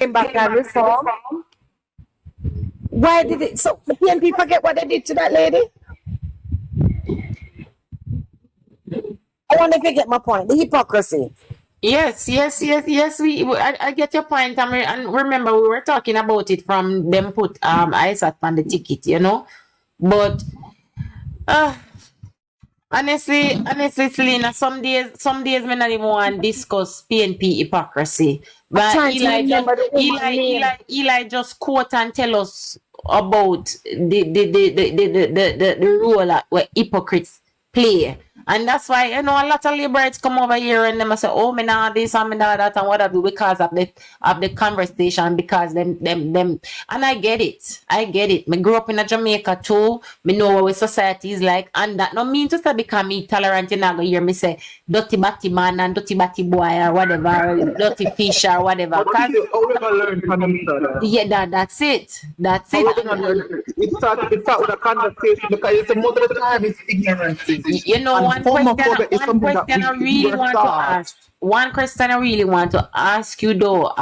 came back and reform. Why did it? So the PNP forget what they did to that lady? I want to get my point. The hypocrisy. Yes. I get your point. And remember, we were talking about it from them put ISAT on the ticket, you know. But honestly, Selena, some days me not even want to discuss PNP hypocrisy. But Eli just quote and tell us about the role where hypocrites play. And that's why, you know, a lot of liberates come over here and them say, oh, me nah this and me nah that and what I do because of the conversation, because them and I get it. Me grew up in a Jamaica too. Me know what society is like, and that no mean to say because me tolerant, you know, go hear me say dirty batty man and dirty batty boy or whatever, dirty fish or whatever. Yeah, that's it. That's it. It starts with a conversation because it's most of the time it's ignorance. You know, one question I really want to ask you though,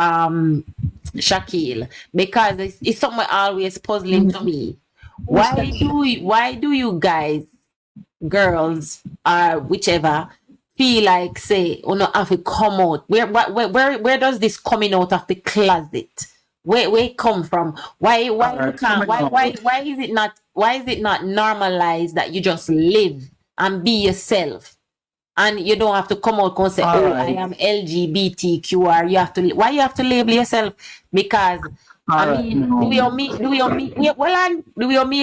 Shaquille, because it's something always puzzling to me. Why do you guys, girls, whichever, feel like say, oh no, have to come out? Where does this coming out of the closet? Where it come from? Why is it not normalized that you just live and be yourself, and you don't have to come out and say, I am LGBTQR. Why you have to label yourself? Because do we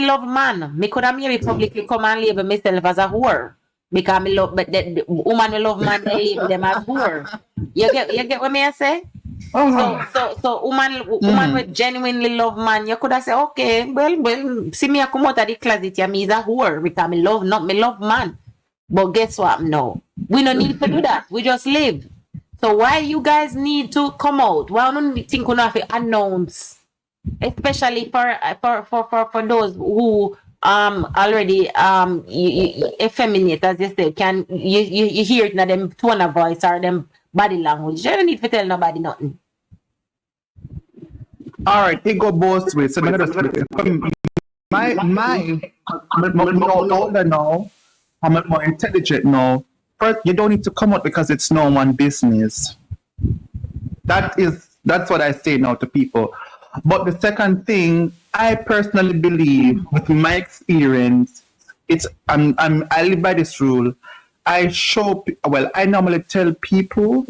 love man? Me could have maybe publicly come and label myself as a whore. Because me love, but the woman will love man, they label them as whore. You get what me I say? So woman with genuinely love man, you could have said, okay, well, see me I come out of the closet, yeah, me is a whore because me love man. But guess what? No, we don't need to do that. We just live. So why you guys need to come out? Why don't you think we have to announce, especially for those who already effeminate, as you say, can you hear it in them tone of voice or them body language? You don't need to tell nobody nothing. All right, it go both ways. So my older now, I'm more intelligent now. First, you don't need to come out because it's no one business. That's what I say now to people. But the second thing, I personally believe, with my experience, I live by this rule. I normally tell people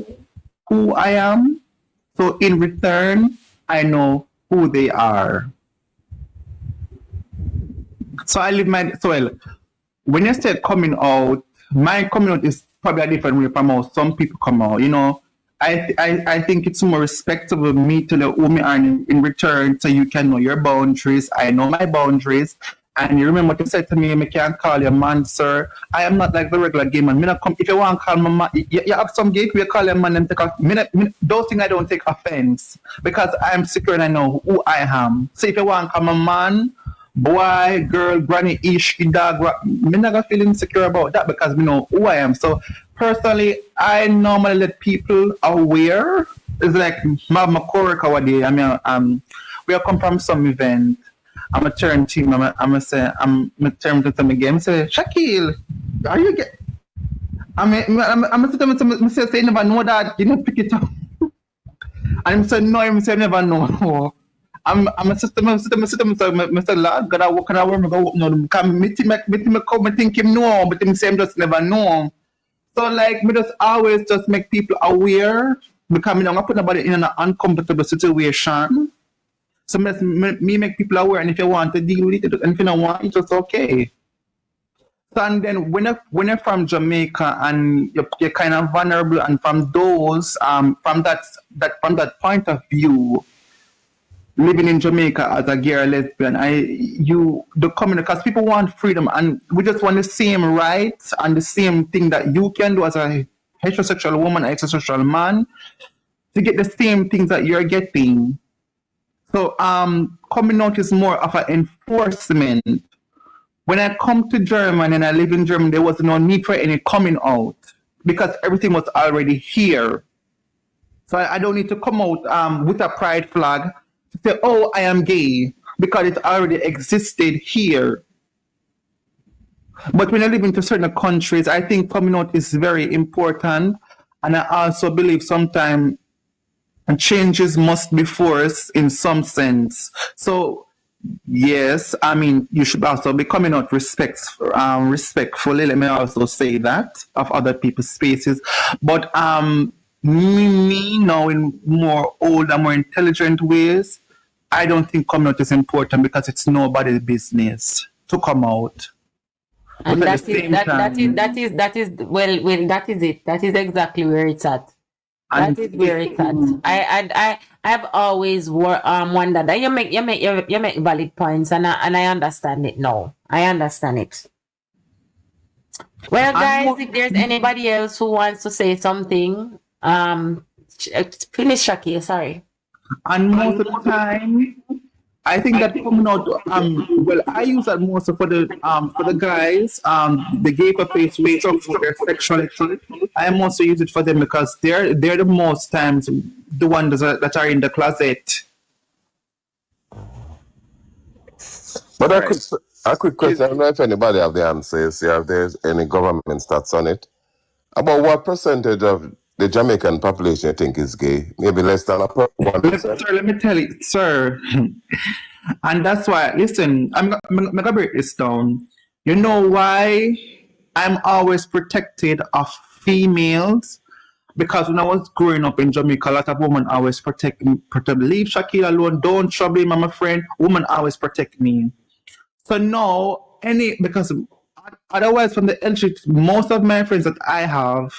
who I am, so in return, I know who they are. So I live when you say coming out, my coming out is probably a different way from how some people come out. You know, I think it's more respectable of me to let who me are in return, so you can know your boundaries. I know my boundaries. And you remember what you said to me, I can't call you man, sir. I am not like the regular gay man. If you want to call me man, you have some gay people, you call them man and take off. Those things I don't take offense because I'm secure and I know who I am. So if you want to call me man, boy, girl, granny, ish, dog, I'm not gonna feel insecure about that because we know who I am. So personally, I normally let people aware. It's like my coworker one day. I mean, we have come from some event. I'm a turn team. I'm a turn to them again. Say, Shaquille, are you get? I'm a say you never know that. You know, pick it up. And I'm saying no. I'm saying never know. I'm a system. Mr. Lord, God, I work and I work. No, come meet him come and think him know, but him say him just never know. So like, me just always just make people aware because I'm not putting nobody in an uncomfortable situation. So me make people aware, and if you want to deal with it, and if you don't want, it's just okay. So and then when you're from Jamaica and you're kind of vulnerable, and from those from that point of view, living in Jamaica as a gay or lesbian, because people want freedom, and we just want the same rights and the same thing that you can do as a heterosexual woman, a heterosexual man, to get the same things that you're getting. So coming out is more of an enforcement. When I come to Germany and I live in Germany, there was no need for any coming out because everything was already here. So I don't need to come out with a pride flag to say, oh, I am gay, because it already existed here. But when I live into certain countries, I think coming out is very important. And I also believe sometimes changes must be forced in some sense. So, yes, I mean, you should also be coming out respectfully. Let me also say that of other people's spaces. But me now in more older, more intelligent ways, I don't think coming out is important because it's nobody's business to come out. And But at that the is same that time, that is well that is it. That is exactly where it's at. and That is where it's at. I've always wondered that you make valid points, and I understand it now. I understand it. Well, guys, if there's anybody else who wants to say something, finish Shaki. Sorry. and most of the time, I think that coming out, well, I use that most for the guys, the gay face who struggle with their sexuality. I also use it for them because they're the most times the ones that are in the closet. But Right. a quick question. I don't know if anybody have the answers. Yeah, if there's any government stats on it. About what percentage of the Jamaican population you think is gay? Maybe less than 1%. Sir, let me tell you, sir. And that's why, listen, I'm gonna break this down. You know why I'm always protected of females? Because when I was growing up in Jamaica, a lot of women always protect me. Leave Shaquille alone, don't trouble him, I'm a friend. Women always protect me. So now, because otherwise, from the LGBT, most of my friends that I have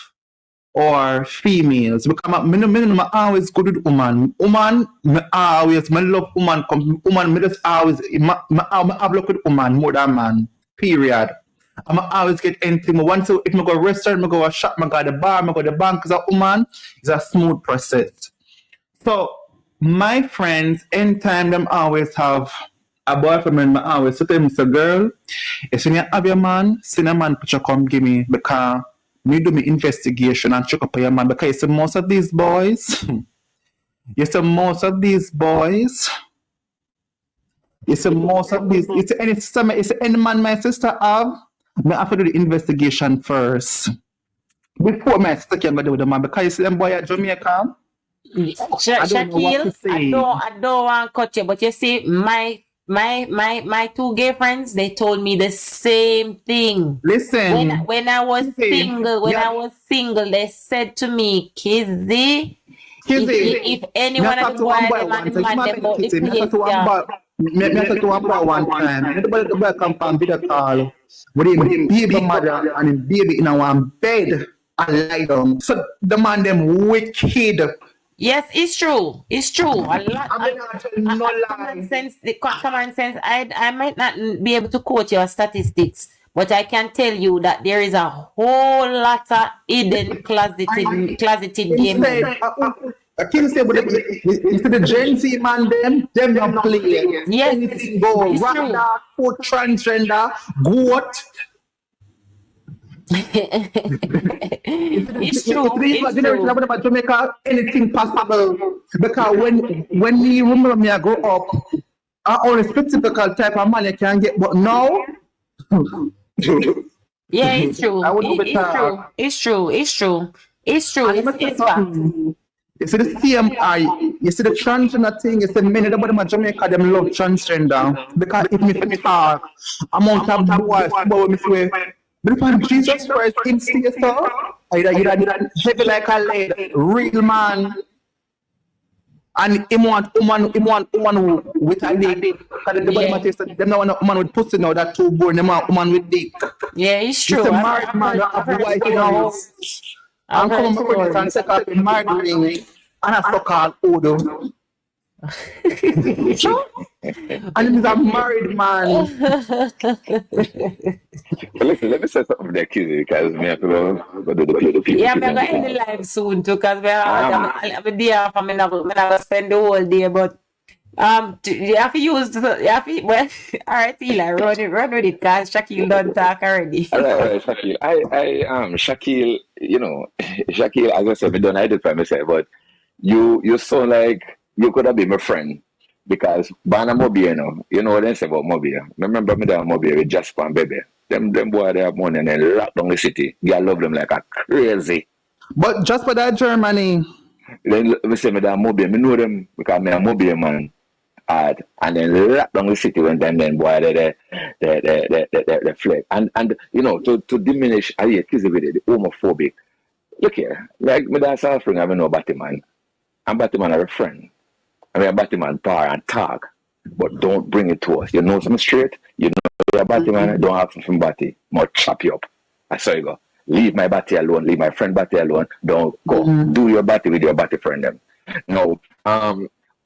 are females. Because I always good with woman. Me love woman. Me just always, I have luck with woman more than man. Period. I'm always get anything. Once if I go to restaurant, I go to a shop, I go to the bar, I go to the bank, because a woman is a smooth process. So my friends, anytime them always have a boyfriend, I always say to them, say, girl, if you have your man, send a man picture come give me, because me do my investigation and check up on your man, because you see most of these boys, it's any man my sister have, me have to do the investigation first. Before my sister can go do with the man, because you see them boy at Jamaica, I don't know what to Shaquille, say. I don't want to cut you, but you see, my two gay friends, they told me the same thing. Listen, When I was single, yeah, they said to me, Kizzy, if any me one of talk the to boys one boy them one and the time. man them about the Me talk place, to one yeah. boy. Me talk to one boy one time. The boy come from video call with him baby mother and him baby in one bed and lie down. So the man them wicked. Yes, it's true. It's true. A lot. I mean, I tell you no Common lie. sense. The common sense. I might not be able to quote your statistics, but I can tell you that there is a whole lot of hidden closeted gay Instead, men. I can't say, but instead the Gen Z man, them not play. Yes, Anything go. it's true. Randa, foot transgender, goat. It's If true. the It's generation true. about Jamaica, anything possible. Because when me remember me I grow up, I only typical type of man you can get, but now Yeah, it's true. I would do better. It's true. It's true. It's true. And let me tell It's fact. something. You see the CMI, you see the transgender thing, you see many of them in Jamaica, them love transgender. Because if me talk, amount of boys, about me say, but if Jesus Christ in see so, either you heavy like a lead, real man, and him want woman with a dick. Because the body Yeah. material, them not want woman with pussy now, that too born, them want woman with dick. Yeah, it's You true. see married man, that have wife in the house. I've And come heard on, my friends, and stories. take off a married ring, and a so-called Odo. And he's a married man. But listen, let me say something there, Kizzy, because me have to go do the people. Yeah, I'm gonna end the live soon too, cause I'm there for me not spend the whole day, but you have to use well, all right, Eli, run with it, cause Shaquille done talk already. All right, Shaquille. Shaquille, Shaquille, as I said, I don't identify myself, but you sound like you could have been my friend. Because Bana Mobile, you know what they say about Mobile. Remember me down Mobile with Jasper and Baby. Them boy they have money and they lock down the city. I love them like a crazy. But just for that Germany, Then we say me down Mobile, me know them because me a Mobile man hard. And then lock down the city when then boy they fled. And you know, to diminish the homophobic. Look here, like me that's suffering, I know Batman. And Batman are a friend. I mean, a Batman power and talk, but don't bring it to us. You know something straight? You know you're a Batman, don't ask from Batty. More chop you up. I saw you go. Leave my Batty alone, leave my friend Batty alone. Don't go. Do your Batty with your Batty friend them. Now,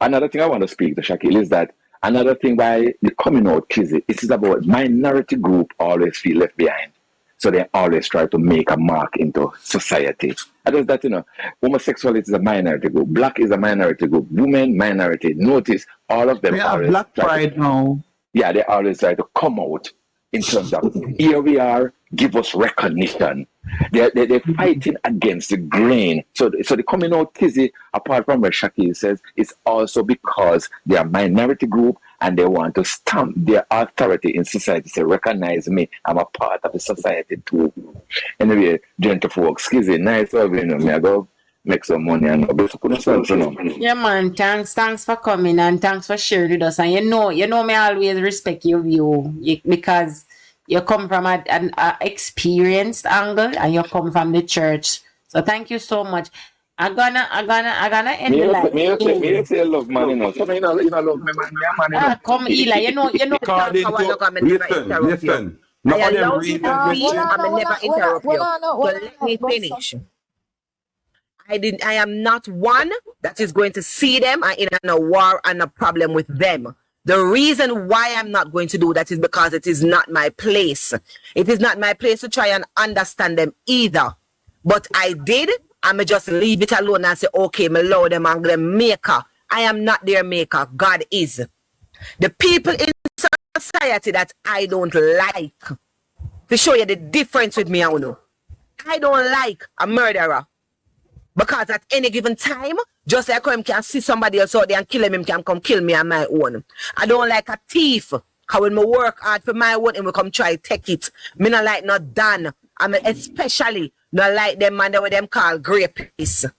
another thing I want to speak to Shaquille is that another thing by the coming out Kizzy, it is about minority group always feel left behind. So they always try to make a mark into society. I just that, you know, homosexuality is a minority group. Black is a minority group. Women, minority. Notice all of them we have always Black Pride now. yeah, they always try to come out in terms of here we are, give us recognition. They're fighting against the grain. So the coming out Kizzy, apart from what Shakil says, is also because they are a minority group and they want to stamp their authority in society. Say, recognize me, I'm a part of the society too. Anyway, gentlefolks, Kizzy, nice of you know, me I go make some money and Yeah, man. Thanks for coming and thanks for sharing with us. And you know me always respect your view because you come from an experienced angle and you come from the church. So thank you so much. I'm gonna end the live. Me say love man, you know. So you know love me man, come Eli, you know. According to listen. I None of them allow read you to the speak. question. I never interrupt you. So let me finish. I am not one that is going to see them and in a war and a problem with them. The reason why I'm not going to do that is because it is not my place. It is not my place to try and understand them either. But I did. I'ma just leave it alone and say, okay, me allow them and them maker. I am not their maker. God is. The people in society that I don't like, to show you the difference with me, I know. I don't like a murderer. Because at any given time, just like how him can see somebody else out there and kill him can come kill me on my own. I don't like a thief. Because when I work hard for my own, and we come try to take it. Me not like not done. I'm especially not like them man that them call rapists.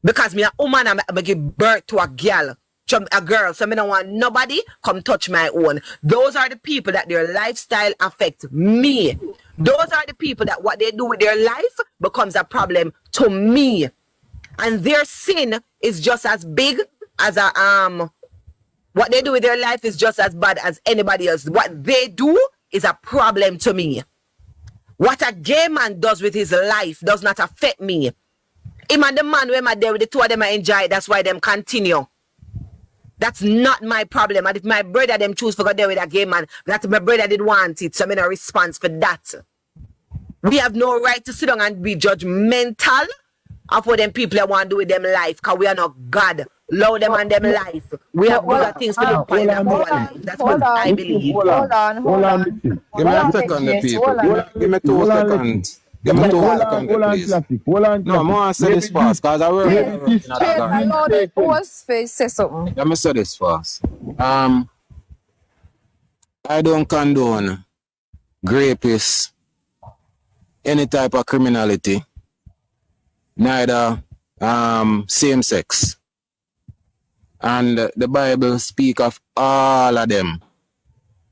Because me a woman, I'm give birth to a girl. So me don't want nobody come touch my own. Those are the people that their lifestyle affect me. Those are the people that what they do with their life becomes a problem to me. And their sin is just as big as what they do with their life is just as bad as anybody else. What they do is a problem to me. What a gay man does with his life does not affect me. Him and the man where I there with the two of them I enjoy, that's why them continue. That's not my problem. And if my brother them choose to go there with a gay man, that my brother did want it, so I'm in a response for that. We have no right to sit down and be judgmental of what them people that want to do with them life, because we are not God. Love them and them life. We have bigger things to do in our life. That's what I believe. Hold on. Give me a second, the people. Give me 2 seconds. Give me 2 seconds, please. No, I want to say this fast, because I work in a garden. Let me say this fast. I don't condone rapists, any type of criminality, neither same sex. And the Bible speak of all of them.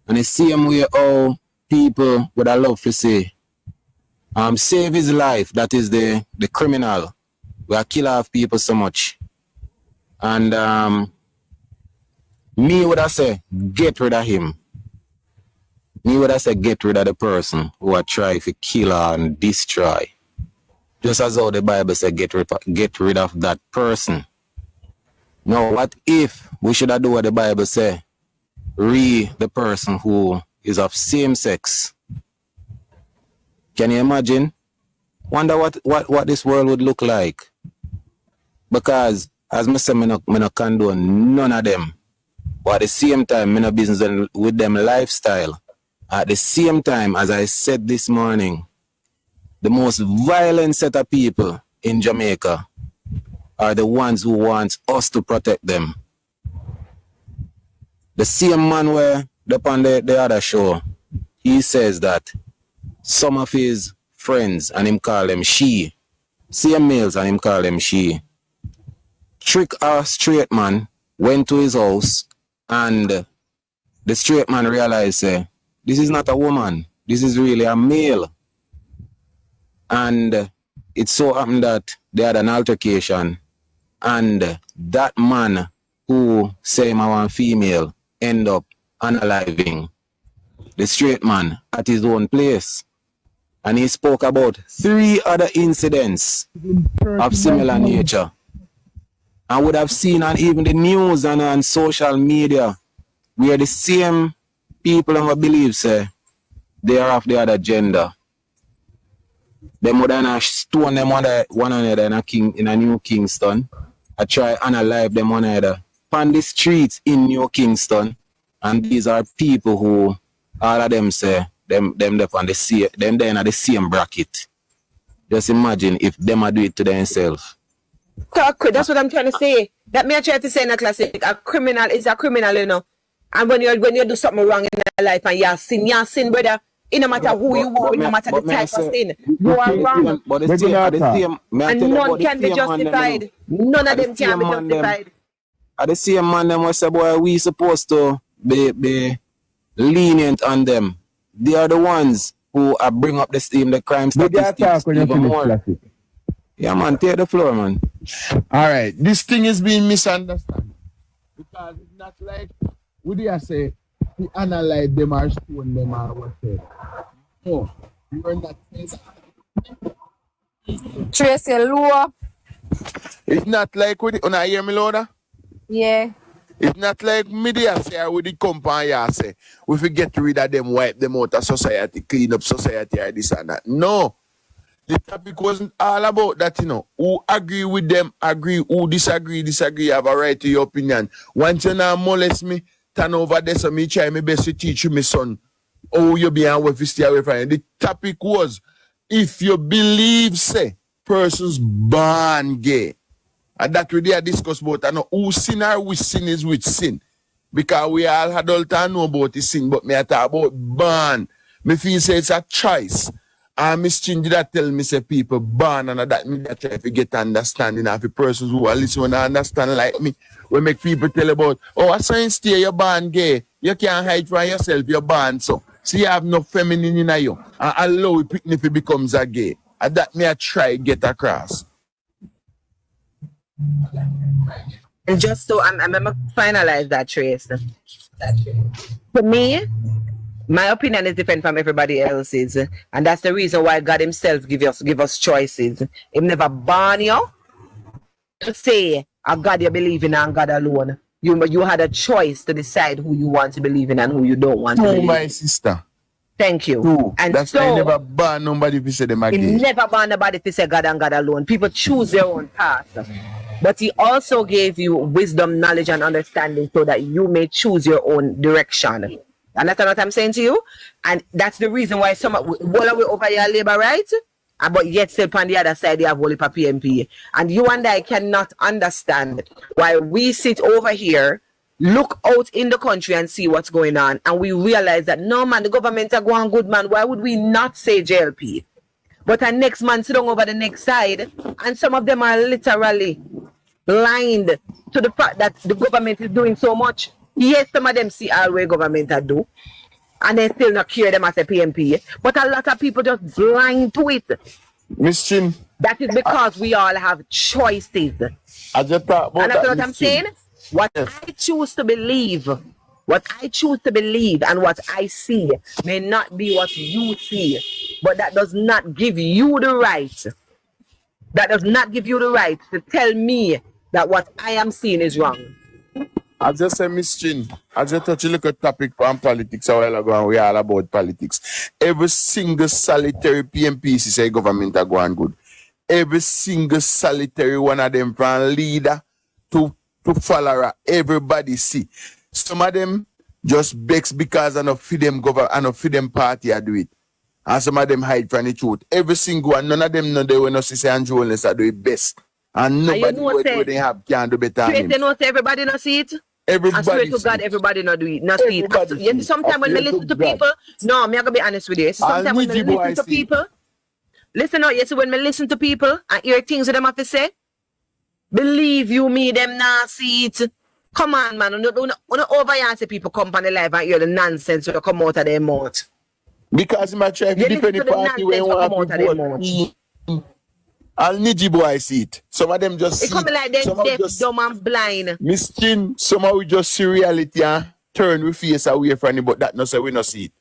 And the same way how people would have loved to say, save his life, that is the criminal. We are kill off people so much. And me would have said, get rid of him. Me would have said, get rid of the person who are trying to kill and destroy. Just as how the Bible said, get rid of that person. Now, what if we should have do what the Bible say? The person who is of same sex. Can you imagine? Wonder what this world would look like. Because, as I say, I no condone none of them. But at the same time, I no business with them lifestyle. At the same time, as I said this morning, the most violent set of people in Jamaica are the ones who want us to protect them. The same man where on the other show, he says that some of his friends, and him call them she, same males and him call them she, trick a straight man, went to his house, and the straight man realized, this is not a woman, this is really a male. And it so happened that they had an altercation, and that man who say him a one female end up unaliving the straight man at his own place. And he spoke about 3 other incidents of similar nature. I would have seen on even the news and on social media where the same people who believe say they are of the other gender. Them would have stone them one another in a New Kingston. I try and alive them one another on the streets in New Kingston. And these are people who all of them say them on the same, them then at the same bracket. Just imagine if them do it to themselves. That's what I'm trying to say. That me I try to say in a classic, a criminal is a criminal, you know. And when you do something wrong in your life and you sin, brother, it no matter who you are, it no matter the type of sin, you are wrong. But the same, and none can be justified. None of them can be justified. At the same man, them was say, boy, we supposed to be lenient on them. They are the ones who bring up the crime statistics even more. Yeah, man, take the floor, man. All right, this thing is being misunderstood because it's not like would you say we analyze them or stone them or whatever. No, you are not saying that. Tracy Lua. It's not like with it. Hear me, Loda? Yeah. It's not like media say with the company say we fi get rid of them, wipe them out of society, clean up society or this and that. No. The topic wasn't all about that, you know. Who agree with them, agree. Who disagree, have a right to your opinion. Once you now molest me, turn over there, so me try my best to teach you, my son, how you be and if you stay away from it. The topic was, if you believe, say, persons born gay, and that we did discuss about, I know who sin or which sin is which sin. Because we all adult and know about the sin, but me I talk about born. Me feel say it's a choice. And Miss Chin did that tell me say people born and that me I try to get understanding of the persons who are listening and understand like me. We make people tell about, oh, a science stay, you're born gay. You can't hide from yourself, you're born so. So you have no feminine in you. And allow it if it becomes a gay. And that me I try get across. And just so I'm gonna finalize that, Trace. For me, my opinion is different from everybody else's, and that's the reason why God Himself give us choices. He never born you to say a God you believe in and God alone. You had a choice to decide who you want to believe in and who you don't want to believe in. My sister. Thank you. True. And that's so, why never ban nobody if you say them again. He never ban nobody if you say God and God alone. People choose their own path. But He also gave you wisdom, knowledge, and understanding so that you may choose your own direction. Understand what I'm saying to you? And that's the reason why some of we over here labor rights, but yet still on the other side they have only PMP. And you and I cannot understand why we sit over here, look out in the country and see what's going on, and we realize that no man, the government are going good, man. Why would we not say JLP? But our next man sit down over the next side, and some of them are literally blind to the fact that the government is doing so much. Yes, some of them see all the government are do, and they still not care them as a PMP. But a lot of people just blind to it. Miss Chin. That is because we all have choices. I just thought about and that's what I'm saying. What yes. I choose to believe, and what I see may not be what you see, but that does not give you the right. That does not give you the right to tell me that what I am seeing is wrong. I just say, Miss Chin, I just touch a little topic on politics a while ago, and we all about politics. Every single solitary PMPC say government are going good. Every single solitary one of them from leader to follower, everybody see. Some of them just begs because enough for them government, enough for them party I do it. And some of them hide from the truth. Every single one, none of them know they will not see Andrew Holness are doing best. And you nobody know would say- wouldn't have can do better than Straight, him. you know, say everybody not see it. I swear Everybody to see God, it. everybody not do it, not see it. Everybody You see see, it. sometimes I when swear we listen to to God. people, no, I'm gonna be honest with you. You see, And sometimes when Niji we boy listen to see it. people, listen out, you see, when we listen to people and hear things that them have to say, believe you me, them not see it. Come on, man. Don't over here and say people come on the live and hear the nonsense that come out of their mouth. Because my try to You defend listen the to the party when nonsense you that come want out to of their mouth. vote. And Niji boy see it. Some of them just It see coming it. like them Somehow deaf, just dumb and blind. Miss Chin, somehow we just see reality and turn we face away from it, but that no say we no see it.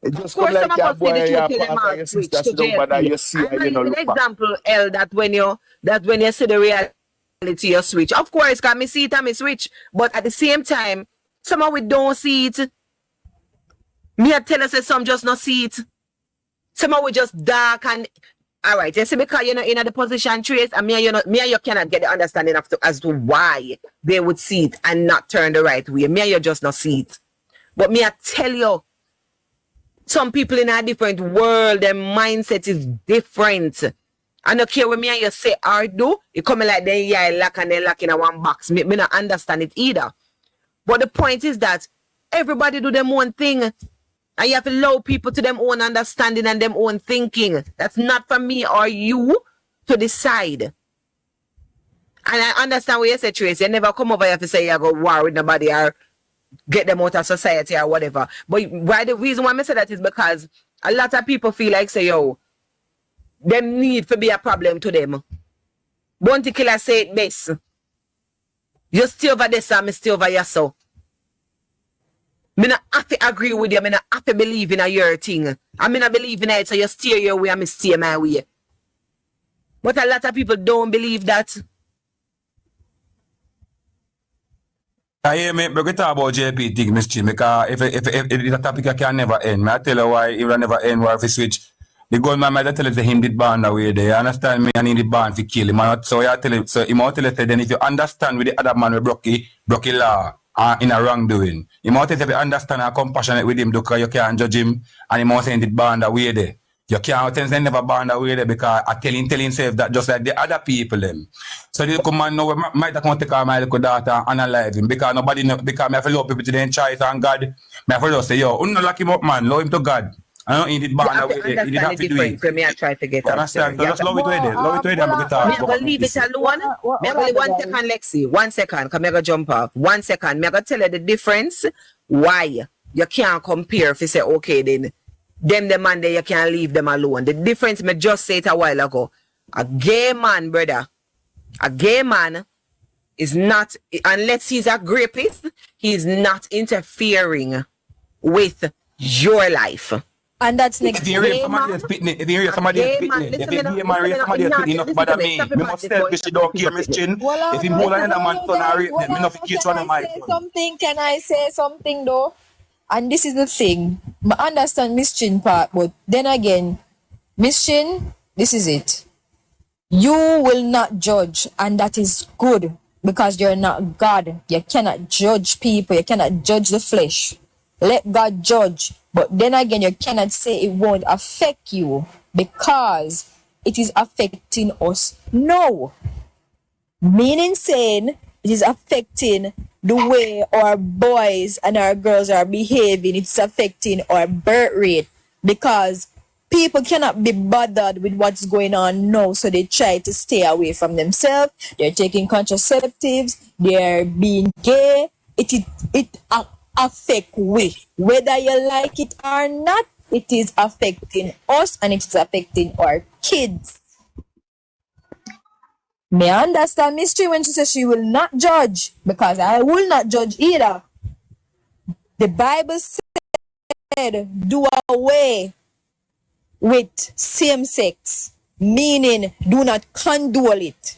It just Of course, come some like of your us see the boy, truth your till them partner, all your switch sister to sit over there, JLP. you see I'm and you know an look back. example, L, that when you see the reality, you switch. Of course, can me see it and me switch, but at the same time, somehow we don't see it. Me I tell us that some just not see it. Somehow we just dark and all right. You see, because you're not in the position trace, and me and you cannot get the understanding as to why they would see it and not turn the right way. Me and you just not see it. But me I tell you, some people in a different world, their mindset is different. I don't care what me and you say or do, it coming like they lock and they lock in a one box. Me not understand it either. But the point is that everybody do them own thing. And you have to allow people to them own understanding and them own thinking. That's not for me or you to decide. And I understand what you say, Tracy. You never come over here to say you go war with nobody or get them out of society or whatever. But why the reason why I say that is because a lot of people feel like say, yo, them need to be a problem to them. Bounty Killer say it best. You stay over this and me stay over here so. Me not have to agree with you. Me not have to believe in your thing. I mean, I believe in it, so you steer your way and me steer my way. But a lot of people don't believe that. I hear me, but we talk about JP thing, Miss Chin, because if it's a topic that can never end, I tell you why it will never end, why if we switch. The gunman might tell us that him did band away there. You understand me? And he did band to kill him. So I tell him, so he might tell us then if you understand with the other man we broke the law in a wrongdoing, he might tell you if you understand and compassionate with him because you can't judge him and he might say he did band away there. You can't tell him never band away there because I tell himself that just like the other people them. So the command now might come take my little daughter and analyze him because nobody know, because I have to love people to their choice and God. I have to just say, yo, don't lock him up, man, love him to God. I don't need it band away there. He did have to do it. For me, I try to get You understand? So just love it with it. Love it with it and we can Me, talk I'm gonna about leave this. it alone. Me, I'm gonna 1 second, Lexi. 1 second, come here, go jump off. 1 second. Me, I'm gonna tell you the difference. Why you can't compare if you say, okay, then them the man there, you can't leave them alone. The difference, me just said it a while ago. A gay man, brother, a gay man is not, unless he's a rapist, he's not interfering with your life. And that's next. If you hear somebody else spitting it, if you hear somebody else spitting it, if you hear man hear somebody else spitting enough bother me. Me must selfish, you don't care, Miss Chin. If you hold another man's son and rape them, me not forget one of my son. Can I say something though? And this is the thing. I understand Miss Chin part, but then again, Miss Chin, this is it. You will not judge, and that is good because you're not God. You cannot judge people. You cannot judge the flesh. Let God judge. But then again, you cannot say it won't affect you because it is affecting us now. Meaning saying it is affecting the way our boys and our girls are behaving. It's affecting our birth rate because people cannot be bothered with what's going on now, so they try to stay away from themselves. They're taking contraceptives. They're being gay. It affect we. Whether you like it or not, it is affecting us and it's affecting our kids. May I understand mystery when she says she will not judge, because I will not judge either. The Bible said, do away with same sex, meaning do not condole it.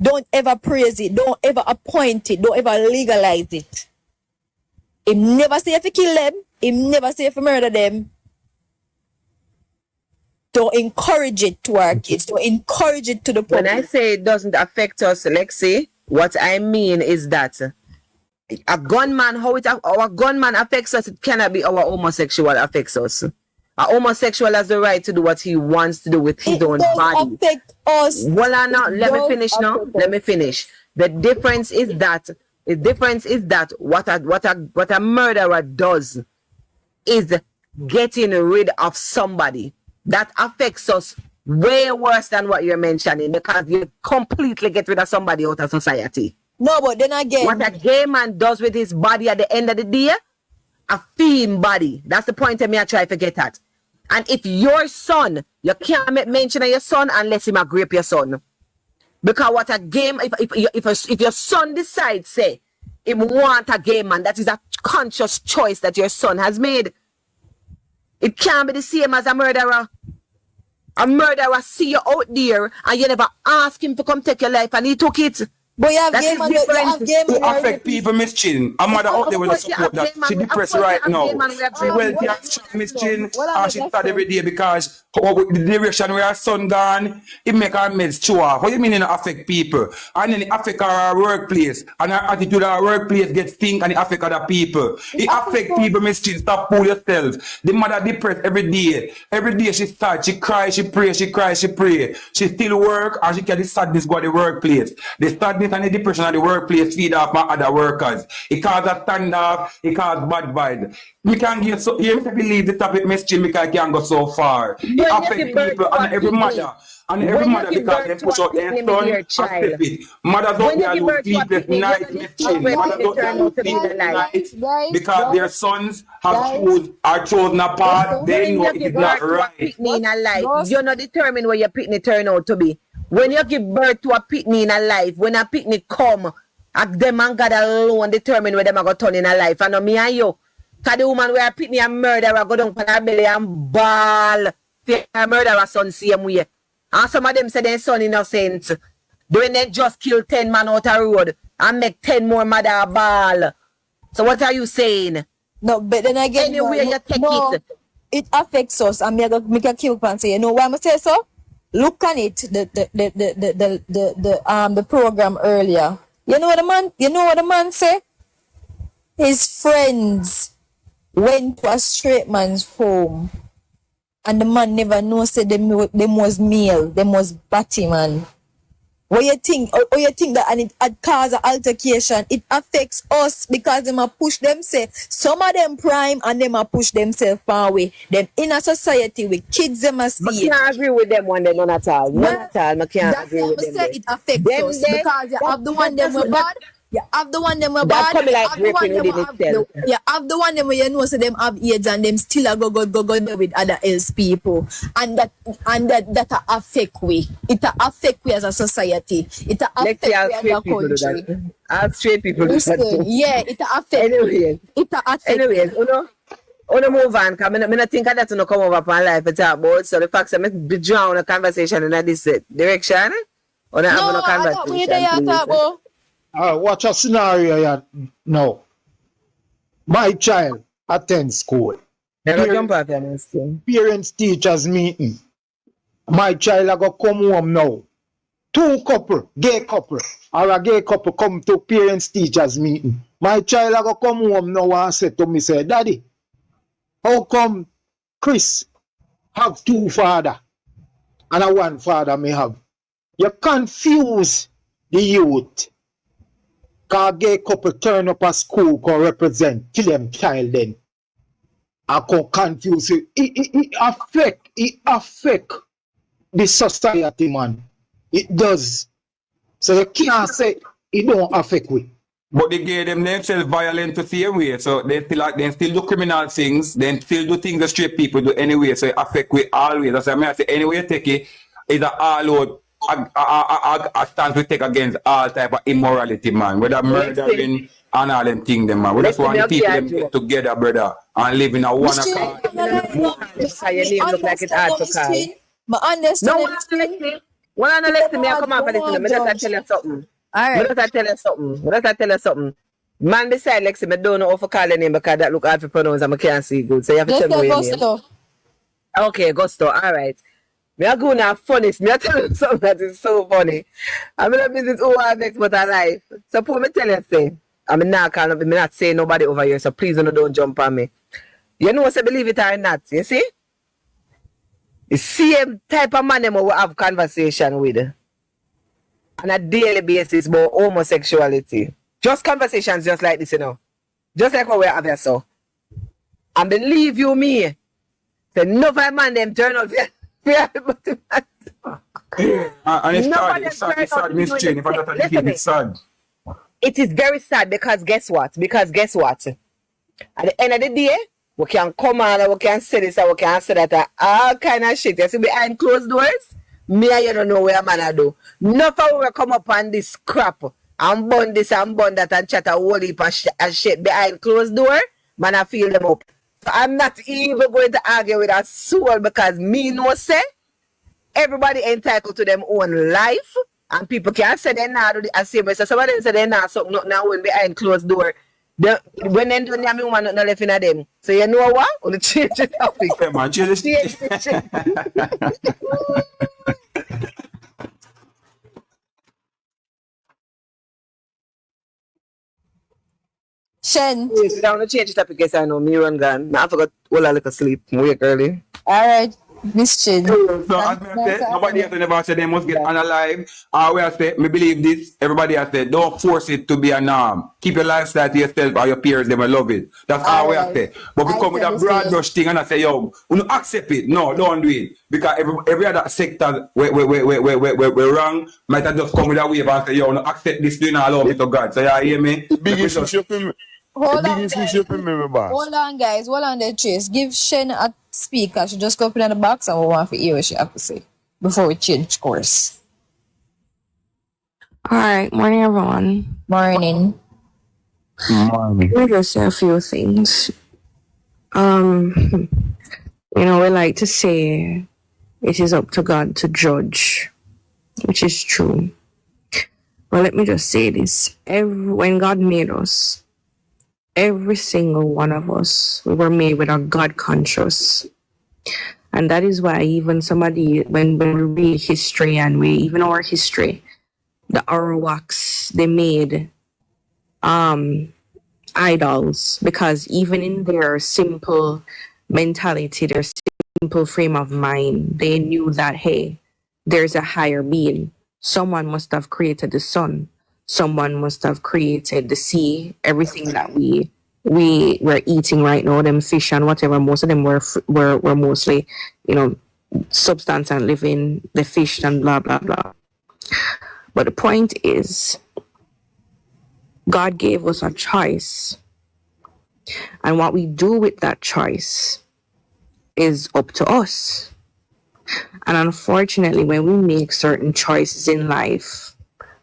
Don't ever praise it. Don't ever appoint it. Don't ever legalize it. Him never say if you kill them. Him never say if you murder them. Don't encourage it to our kids. Don't encourage it to the public. When I say it doesn't affect us, Lexi, what I mean is that a gunman, how our gunman affects us, it cannot be our homosexual affects us. A homosexual has the right to do what he wants to do with his own body. Affect us. Well, let me finish now. Let me finish. The difference is that what a murderer does is getting rid of somebody. That affects us way worse than what you're mentioning, because you completely get rid of somebody out of society. No, but then again, what a gay man does with his body at the end of the day, a theme body. That's the point I try to get at. And if your son, you can't make mention of your son unless him agree with your son. Because what a game, if your son decides, say, him want a gay man, that is a conscious choice that your son has made. It can't be the same as a murderer. A murderer see you out there and you never ask him to come take your life and he took it. But you have game man, to affect people, Miss Chin. A mother out there will support that. She depressed right now. She wealthy and strong, Miss Chin, and she sad every day because the direction where her son gone, it make her meds chew off. What do you mean it affect people? And then it affect our workplace. And her attitude at our workplace gets stink and it affect other people. It affect people, Miss Chin. Stop fool yourself. The mother depressed every day. Every day she sad, she cry, she pray, she cry, she pray. She still work and she get the sadness go to the workplace. The sadness and the depression at the workplace feed off my other workers. It causes a standoff, it causes bad vibes. We can get so you have to believe the topic, Miss Jim, because I can go so far. It affects people and every mother. And every mother because they push out their son and step it. Mothers out there lose sleepless nights, Miss Jim. Mothers out there lose sleepless nights because their sons are chosen apart. They know it is not right. You're not determined where your pitney turn out to be. When you give birth to a pitney in a life, when a pitney come, them and God alone determine where them are going to turn in a life. And not me and you. Because the woman where a pitney and murderer go down on her belly and ball. A murderer son same way. And some of them say their son innocent. When they just kill 10 man out the road and make 10 more mother ball. So what are you saying? No, but then again, anyway, you take it. It affects us. And I make a keep and say, you know why I'm say so? Look on it, the program earlier. You know what the man say? His friends went to a straight man's home, and the man never knows that them was male, them was batty man. What you think that and it cause an altercation? It affects us because them a push them say some of them prime and them a push themselves far away. Them in a society with kids them a see. I can't agree with them one day, none at all. None at all. I can't agree with them. It affects us because you have the one them were bad. You have the one them were bad. That's like raping within itself. You have the one them where you know so them have AIDS and them still a go there with other else people. And that affect we. It affect we as a society. It affect we as a country. I'll straight people do that. Yeah, it affect. Anyways. It affect. Anyways, Uno move on, because I think that to come over upon life to talk about. So the fact that I be drawn a conversation in this direction. Or not have no conversation. Watch a scenario here now. My child attends school. Parents teachers meeting. My child are going to come home now. Two couple, gay couple, or a gay couple come to parents teachers meeting. My child are going to come home now and say to me, say, Daddy, how come Chris have two father and a one father may have? You confuse the youth. Because gay couple turn up at school can represent, kill them child then. I can confuse it. It affect the society, man. It does. So you can't say it don't affect we. But they gave them themselves violent the same way. So they still do criminal things, then still do things the straight people do anyway. So it affect we always. That's why I say anyway you take it, it's an all-out a stance we take against all type of immorality, man. Whether murdering and all them things, them man. We just want the people them get together, brother, and live in a one account. Look like it's hard to call. No, one listen me, come on for this. Let me just tell you something. Alright. Let us tell you something. Man beside Lexi, I don't know how to call the name because that look hard to pronounce and I can't see good. So you have to tell me your name. Okay, Gusto, alright. Me are going to funny. Me are telling you something that is so funny. I'm in a business over next but I life. So put me tell you thing. I'm not saying nobody over here, so please don't jump on me. You know what I believe it or not, you see? The same type of man them we have conversation with on a daily basis about homosexuality. Just conversations just like this, you know. Just like what we have here, so. And believe you me, the nobody man them turn out and it's sad, Miss Jane. If I don't think it's sad. It is very sad because guess what? At the end of the day, we can come on and we can say this and we can say that all kind of shit. You see behind closed doors, me and you don't know where man I do. Nothing will come up on this crap and burn this and burn that and chat a whole heap of shit behind closed door, man I feel them up. So I'm not even going to argue with a soul because me no say everybody entitled to them own life and people can't say they not do the same way. So somebody say they not something not now when behind closed door. When they don't have one not left in them. So you know what? We'll change the topic. Yeah, man, change Shen. Yes, I want to change the topic because I know me run gone. I forgot all I like sleep. Wake early. All right, Miss Chin. So as me say, nobody has never said they must get unalive. We have said, me believe this. Everybody has said, don't force it to be a norm. Keep your lifestyle to yourself or your peers, they will love it. That's all we have said. But we come with a broad brush thing and I say, yo, we don't accept it. No, don't do it. Because every other sector we wrong, might have just come with a wave and say, yo, no accept this, do not allow me to God. So you hear me? Biggest issue for me. Hold on, guys. Hold on there, Chase. Give Shen a speaker. She just go up in the box and we want to hear what she have to say before we change course. All right, morning everyone. Morning. Let me just say a few things. We like to say it is up to God to judge, which is true. But let me just say this: when God made us, every single one of us, we were made with a God conscious. And that is why even somebody, when we read history and even our history, the Arawaks, they made idols, because even in their simple mentality, their simple frame of mind, they knew that, hey, there's a higher being. Someone must have created the sun. Someone must have created the sea, everything that we're eating right now, them fish and whatever. Most of them were mostly, substance and living, the fish and blah, blah, blah. But the point is, God gave us a choice. And what we do with that choice is up to us. And unfortunately, when we make certain choices in life,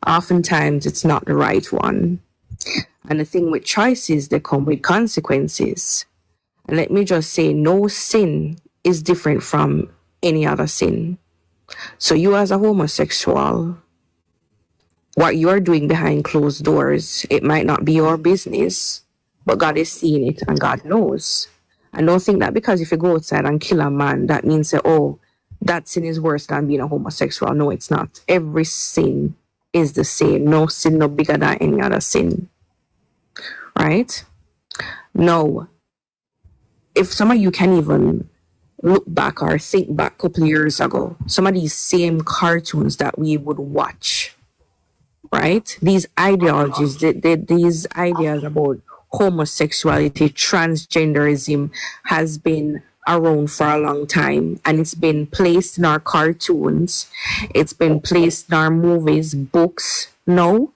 oftentimes it's not the right one. And the thing with choices, they come with consequences. And let me just say, no sin is different from any other sin. So you as a homosexual, what you're doing behind closed doors, it might not be your business, but God is seeing it and God knows. And don't think that because if you go outside and kill a man, that means that, oh, that sin is worse than being a homosexual. No, it's not. Every sin is the same. No sin no bigger than any other sin. Right? No. If some of you can even look back or think back a couple of years ago, some of these same cartoons that we would watch, right? These ideologies, these ideas about homosexuality, transgenderism has been around for a long time, and it's been placed in our cartoons, it's been placed in our movies, books. No,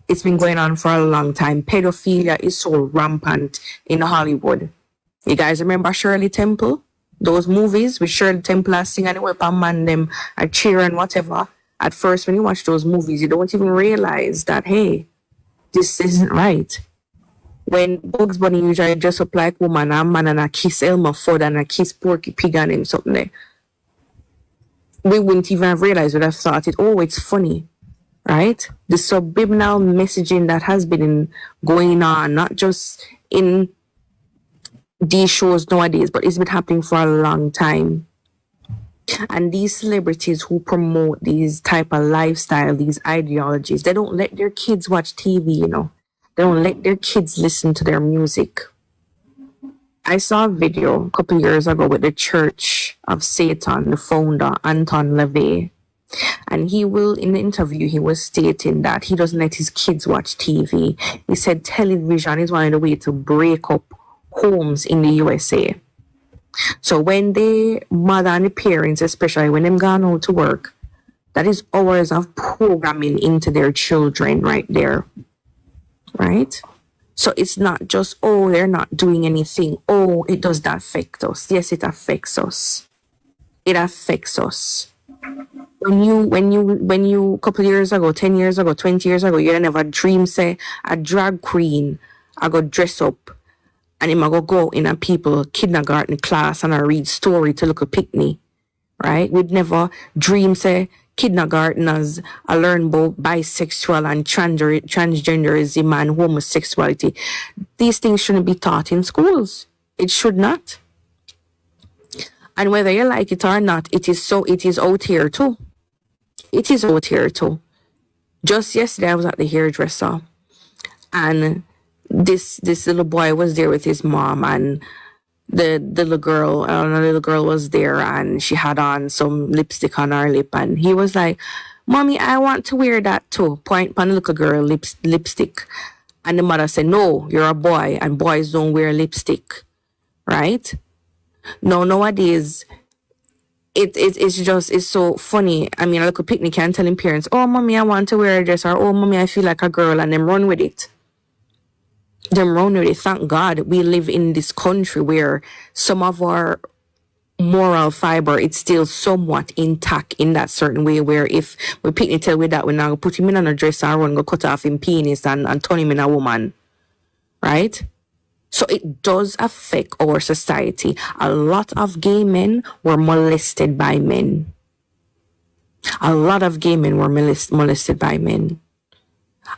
it's been going on for a long time. Pedophilia is so rampant in Hollywood. You guys remember Shirley Temple? Those movies with Shirley Temple singing and whip and man them a cheer and whatever. At first, when you watch those movies, you don't even realize that, hey, this isn't right. When Bugs Bunny usually dress up like woman and man and a kiss Elmer Fudd and a kiss Porky Pig and him something there, we wouldn't even have realized, we'd have thought it, oh, it's funny, right? The subliminal messaging that has been going on, not just in these shows nowadays, but it's been happening for a long time. And these celebrities who promote these type of lifestyle, these ideologies, they don't let their kids watch TV, They don't let their kids listen to their music. I saw a video a couple years ago with the Church of Satan, the founder, Anton LaVey. And in the interview, he was stating that he doesn't let his kids watch TV. He said television is one of the ways to break up homes in the USA. So when the mother and the parents, especially when them gone out to work, that is hours of programming into their children right there. Right? So it's not just, oh, they're not doing anything. Oh, it does not affect us. Yes, it affects us. It affects us. When you a couple years ago, 10 years ago, 20 years ago, you never dream say a drag queen I go dress up and him I go in a people kindergarten class and I read story to look a picnic. Right? We'd never dream say kindergartners I learn about bisexual and transgenderism and homosexuality. These things shouldn't be taught in schools. It should not. And whether you like it or not, it is out here too. It is out here too. Just yesterday I was at the hairdresser and this little boy was there with his mom and the little girl was there and she had on some lipstick on her lip and he was like, "Mommy, I want to wear that too." Point upon the little girl lipstick. And the mother said, "No, you're a boy and boys don't wear lipstick." Right? No, nowadays it's so funny. I mean, a little picnic can telling parents, "Oh, mommy, I want to wear a dress," or "Oh, mommy, I feel like a girl," and them run with it. Thank God we live in this country where some of our moral fiber it's still somewhat intact in that certain way where if we picnic tell with that, we're not gonna put him in a dress and run, go cut off him penis and turn him in a woman. Right? So it does affect our society. A lot of gay men were molested by men. A lot of gay men were molested by men.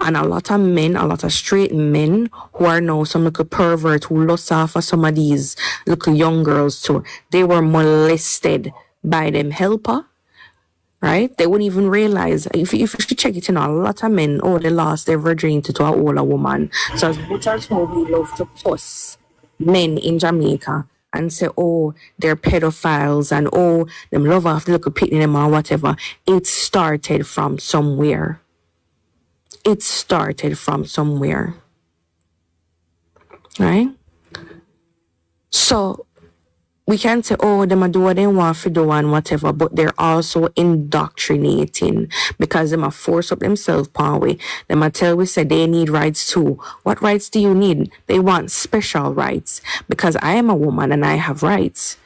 And a lot of men, a lot of straight men who are now some little pervert who lust after some of these little young girls too, they were molested by them helper. Right? They wouldn't even realize. If you should check it, a lot of men, they lost their virginity to an older woman. So as much as how we love to fuss men in Jamaica and say, "Oh, they're pedophiles," and "Oh, them love after look picking them or whatever," it started from somewhere. It started from somewhere. Right? So we can say, "Oh, them a do what they want to do and whatever," but they're also indoctrinating because them a force up themselves upon we. Them a tell we say they need rights too. What rights do you need? They want special rights because I am a woman and I have rights.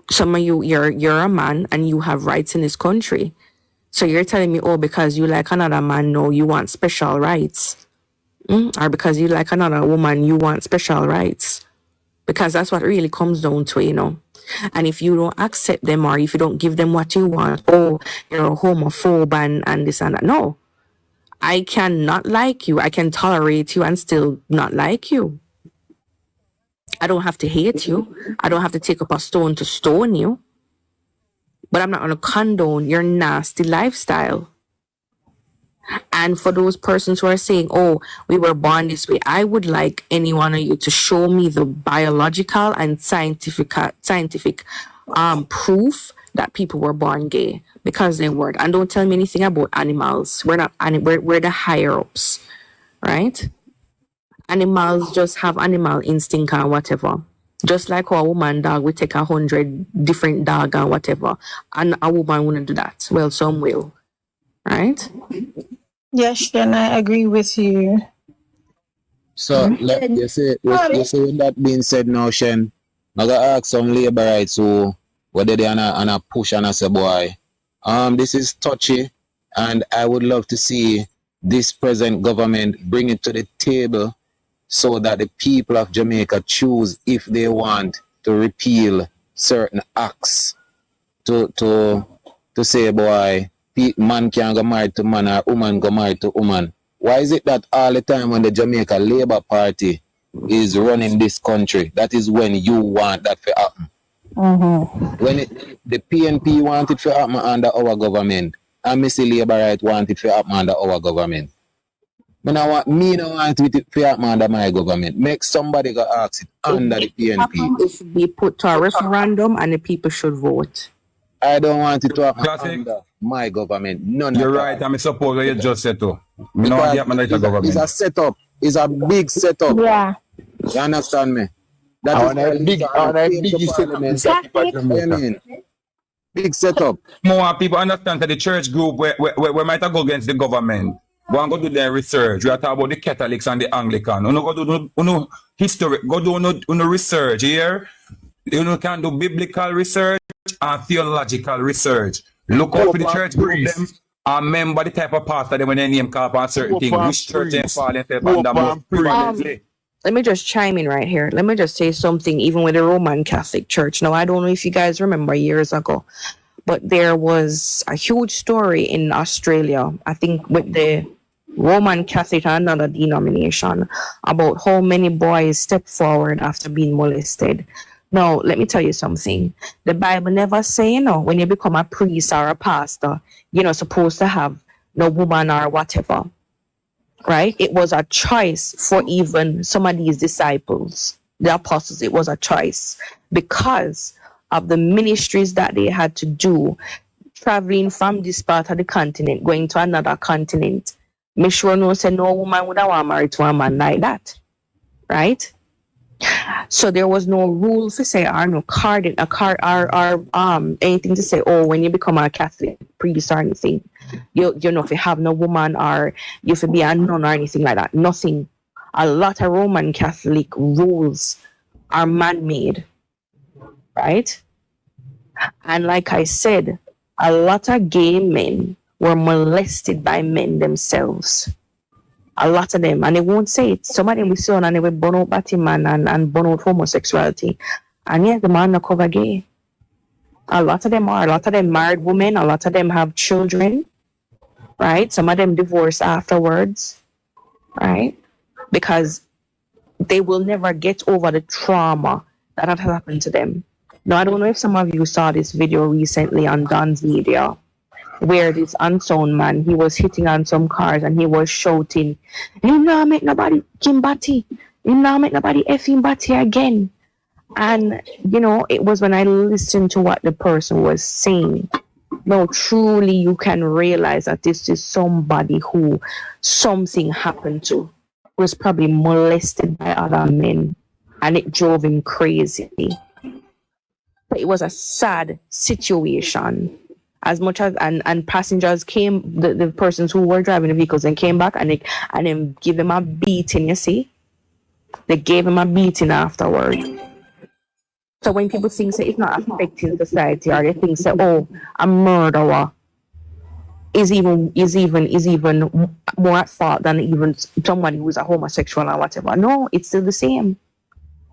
Some of you're a man and you have rights in this country. So you're telling me, "Oh, because you like another man, no, you want special rights." Or because you like another woman, you want special rights. Because that's what really comes down to, And if you don't accept them or if you don't give them what you want, "Oh, you're a homophobe and this and that." No. I cannot like you. I can tolerate you and still not like you. I don't have to hate you. I don't have to take up a stone to stone you. But I'm not going to condone your nasty lifestyle. And for those persons who are saying, "Oh, we were born this way," I would like any one of you to show me the biological and scientific proof that people were born gay, because they weren't. And don't tell me anything about animals. We're not. We're the higher ups, right? Animals just have animal instinct and whatever. Just like our woman dog, we take 100 different dog and whatever, and a woman wouldn't do that. Well, some will, right? Yes, Shen, I agree with you. So, you see, with that being said now, Shen, I got to ask some labor rights who, whether they on a push and I say, "Boy, this is touchy, and I would love to see this present government bring it to the table so that the people of Jamaica choose if they want to repeal certain acts to say, boy, man can go married to man or woman go married to woman." Why is it that all the time when the Jamaica Labour Party is running this country, that is when you want that to happen? Mm-hmm. When the PNP want it to happen under our government, and Missy Labour Right want it to happen under our government. Me no want it for happen under my government. Make somebody go ask it under the PNP. It should be put to a referendum and the people should vote. I don't want it to happen Classic. under my government. None You're at right, all. and I suppose what you just said too. Me know what happen under the government. It's a setup. It's a big setup. Yeah. You understand me? I That want a big setup. I mean, big setup. More people understand that the church group where might go against the government. Go and go do their research. We are talking about the Catholics and the Anglican. You know, go do history. Go do research here. You can do biblical research and theological research. Look out for the church group them and remember the type of pastor them when they name call on certain things. Which church they fall into under most prevalently. Let me just chime in right here. Let me just say something, even with the Roman Catholic Church. Now, I don't know if you guys remember years ago, but there was a huge story in Australia, I think with the Roman Catholic and another denomination, about how many boys stepped forward after being molested. Now, let me tell you something. The Bible never say, when you become a priest or a pastor, you're not supposed to have no woman or whatever. Right? It was a choice for even some of these disciples, the apostles. It was a choice because of the ministries that they had to do, traveling from this part of the continent, going to another continent. Make sure no woman would have married to a man like that. Right? So there was no rule to say, or no card, anything to say, when you become a Catholic priest or anything, you know, if you have no woman or you have to be a nun or anything like that. Nothing. A lot of Roman Catholic rules are man-made, right? And like I said, a lot of gay men were molested by men themselves. A lot of them, and they won't say it. Some of them we saw and they will burn out Batman and burn out homosexuality. And yet the man not cover gay. A lot of them married women, a lot of them have children, right? Some of them divorce afterwards, right? Because they will never get over the trauma that had happened to them. Now, I don't know if some of you saw this video recently on Don's Media, where this unsound man, he was hitting on some cars and he was shouting, "You know, make nobody Kimbati. You know, make nobody effing Batty again." And, it was when I listened to what the person was saying. No, truly, you can realize that this is somebody who something happened to, was probably molested by other men, and it drove him crazy. But it was a sad situation. As much as and passengers came, the persons who were driving the vehicles and came back and then give him a beating. You see, they gave him a beating afterward. So when people think it's not affecting society, or they think a murderer is even more at fault than even somebody who's a homosexual or whatever. No, it's still the same.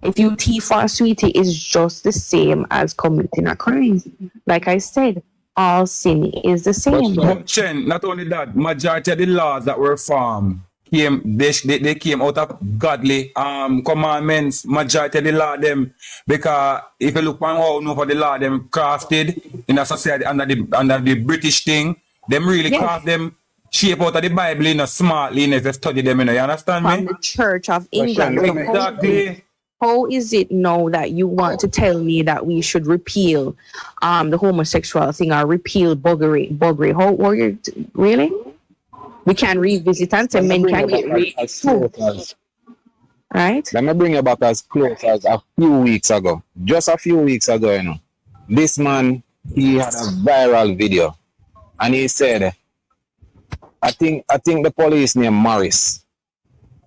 If you thief or sweetie, it's just the same as committing a crime. Like I said, all sin is the same. But Chen, not only that, majority of the laws that were formed they came out of godly commandments. Majority of the law them, because if you look on how for the law them crafted in a society under the British thing, them really craft them shape out of the Bible smartly if you study them, you understand me? From the Church of England. Exactly. How is it now that you want to tell me that we should repeal the homosexual thing or repeal buggery? How were you really? We can revisit and say men can get raped too. Right? Let me bring you back as close as a few weeks ago. Just a few weeks ago, This man, he had a viral video. And he said, I think the police named Morris.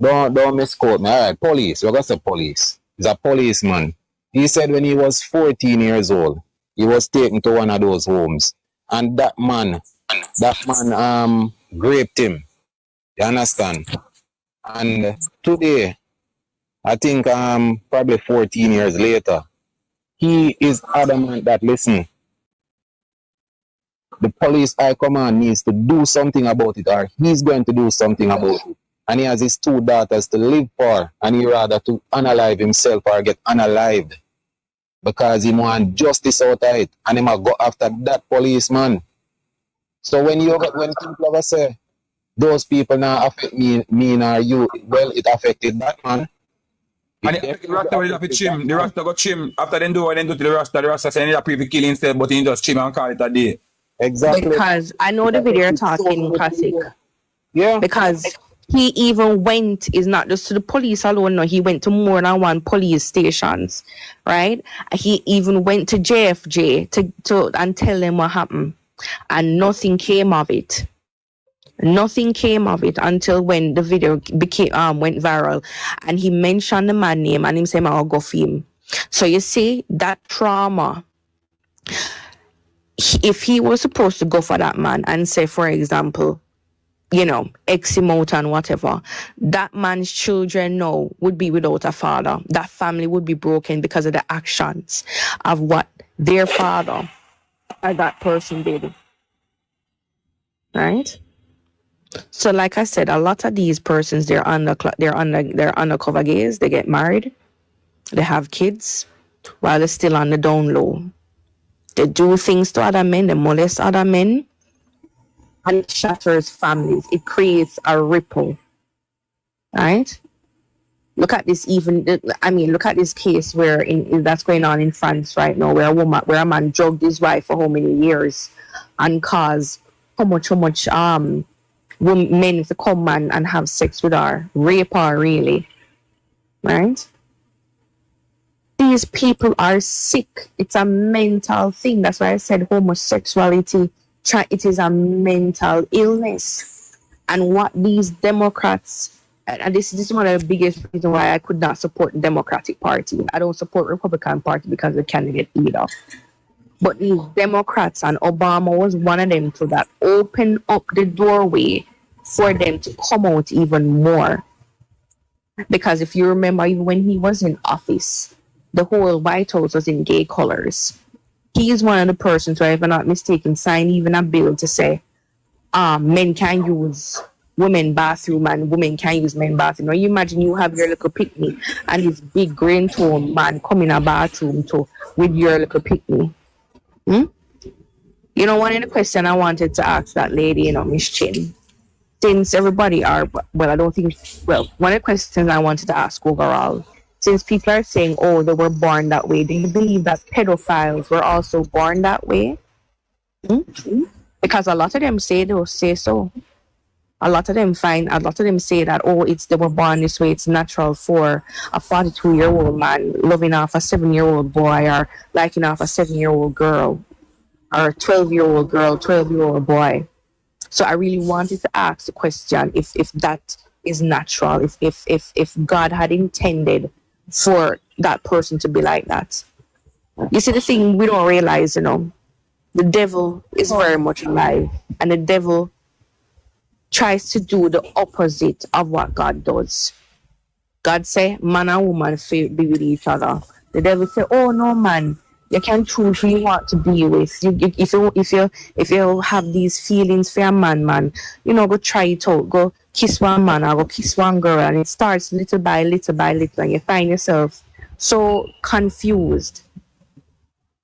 Don't misquote me. All right, police. We're going to say police. He's a policeman. He said when he was 14 years old, he was taken to one of those homes. And that man raped him. You understand? And today, I think probably 14 years later, he is adamant that, listen, the police high command needs to do something about it, or he's going to do something about it. And he has his 2 daughters to live for, and he rather to unalive himself or get unalived because he want justice out of it, and he might go after that policeman. So when people ever say those people now affect me or you. Well, it affected that man. And the Rasta will have to trim. The Rasta got trim. After they do what they do to the Rasta saying they pre kill instead, but he just trim and call it a day. Exactly. Because I know the video you're talking, Classic. Yeah. Because he even went, is not just to the police alone, no, he went to more than one police stations, right? He even went to JFJ to and tell them what happened. And nothing came of it. Nothing came of it until when the video went viral, and he mentioned the man name and him saying, "I'll go for him." So you see that trauma. If he was supposed to go for that man and say, for example, you know, X him out and whatever, that man's children now would be without a father. That family would be broken because of the actions of what their father or that person did. Right? So, like I said, a lot of these persons, they're undercover gays. They get married, they have kids, while they're still on the down low. They do things to other men, they molest other men, and it shatters families. It creates a ripple, right? Look at this. Look at this case where that's going on in France right now, where a man drugged his wife for how many years, and caused how much men to come and have sex with her, rape her, really, right? These people are sick. It's a mental thing. That's why I said homosexuality, it is a mental illness. And what these Democrats, and this is one of the biggest reasons why I could not support the Democratic Party. I don't support Republican Party because of the candidate either. But these Democrats, and Obama was one of them, so that opened up the doorway for them to come out even more. Because if you remember, even when he was in office, the whole White House was in gay colors. He is one of the persons who, if I'm not mistaken, signed even a bill to say men can use women bathroom and women can use men bathroom. Now you imagine you have your little picnic and this big green tone man come in a bathroom with your little picnic. You know, one of the questions I wanted to ask that lady, Miss Chin, since everybody one of the questions I wanted to ask overall, since people are saying, oh, they were born that way, do you believe that pedophiles were also born that way? Because a lot of them say so. A lot of them say that, oh, they were born this way, it's natural for a 42-year-old man loving off a 7-year-old boy, or liking off a 7-year-old girl, or a 12-year-old girl, 12-year-old boy. So I really wanted to ask the question if that is natural, if God had intended for that person to be like that. You see, the thing we don't realize, the devil is very much alive, and the devil tries to do the opposite of what God does. God say, man and woman be with each other. The devil say, oh no, man, you can choose who you want to be with. If you have these feelings for a man, go try it out. Go kiss one man or go kiss one girl, and it starts little by little, and you find yourself so confused,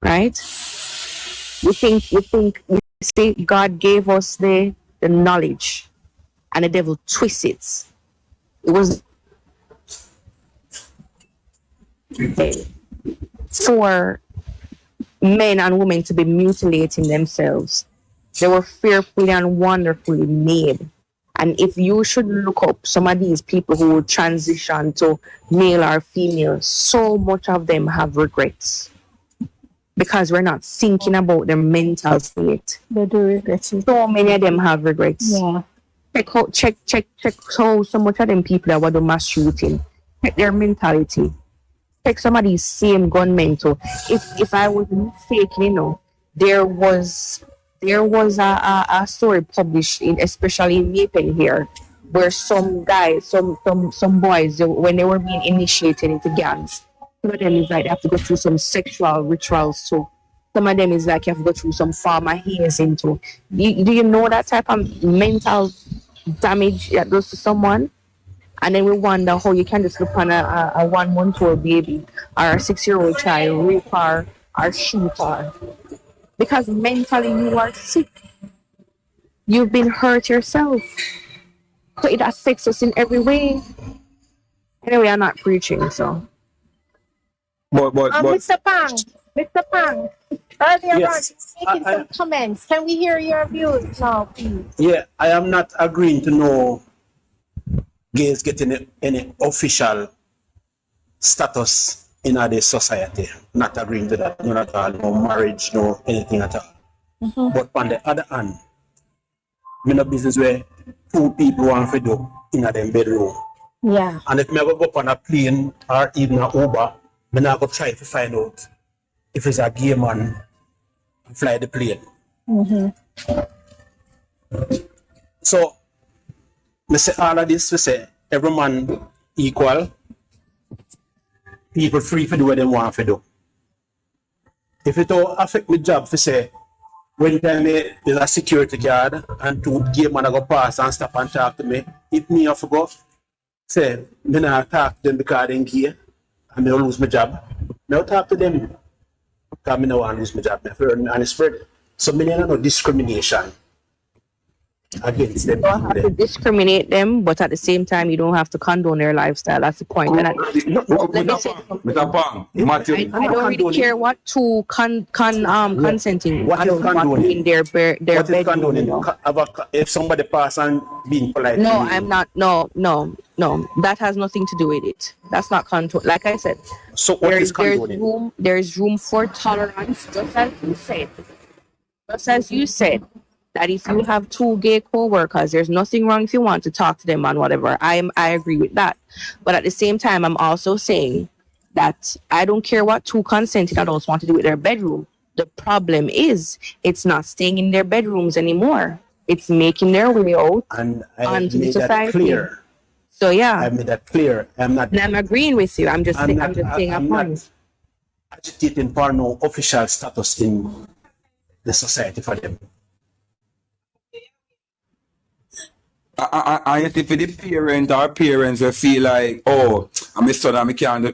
right? You see, God gave us the knowledge, and the devil twists it. It was for men and women to be mutilating themselves. They were fearfully and wonderfully made. And if you should look up some of these people who would transition to male or female, so much of them have regrets. Because we're not thinking about their mental state. They do regret it. So many of them have regrets. Yeah. Check how so much of them people that were doing mass shooting. Check their mentality. Check some of these same gunmen too. If I was mistaken, there was a story published especially in Jamaica here, where some guys, some boys, when they were being initiated into gangs, some of them is like they have to go through some sexual rituals too. Some of them is like you have to go through some farmer hazing too. Do you know that type of mental damage that does to someone? And then we wonder how you can just look on a 1-month-old baby or a 6-year-old child, rape her or shoot her. Because mentally you are sick. You've been hurt yourself. So it affects us in every way. Anyway, I'm not preaching, so. But Mr. Pang, earlier on, Yes, you were making some comments. Can we hear your views now, please? yeah, I am not agreeing to no gays getting any official status in the society. Not agreeing to that, none at all, no marriage, no anything at all. But on the other hand, me no business where two people want to do in a them bedroom. Yeah. And if me ever go up on a plane or even a Uber, me not go try to find out if it's a gay man fly the plane. So, me say all of this, we say every man equal, people free to do what they want to do. If it don't affect my job, we say, when time there's a security guard and two gay man go pass and stop and talk to me, if me have to go, say, me not talk to them because they're gay and me lose my job. Me not talk to them because me no want to lose my job. Me feel and it's spread. So me don't no discrimination against them. You don't have to discriminate them, but at the same time, you don't have to condone their lifestyle. That's the point. And Mr. Pang, Matthew. I don't really care what two consenting What is condoning? in their What is bedroom. condoning? You know? If somebody pass and being polite. No, I'm not. No. That has nothing to do with it. That's not control. Like I said, So what is condoning? there's room for tolerance, just as you said. Just as you said, that if you have two gay co-workers, there's nothing wrong if you want to talk to them on whatever. I agree with that. But at the same time, I'm also saying that I don't care what two consenting adults want to do with their bedroom. The problem is it's not staying in their bedrooms anymore. It's making their way out And I onto the made that society. clear. So yeah, I made that clear. I'm not. and I'm agreeing with you. I'm just saying a I'm point. not agitating for no official status in the society for them. I you see for the parent or parents will feel like, oh, I'm my son and I can't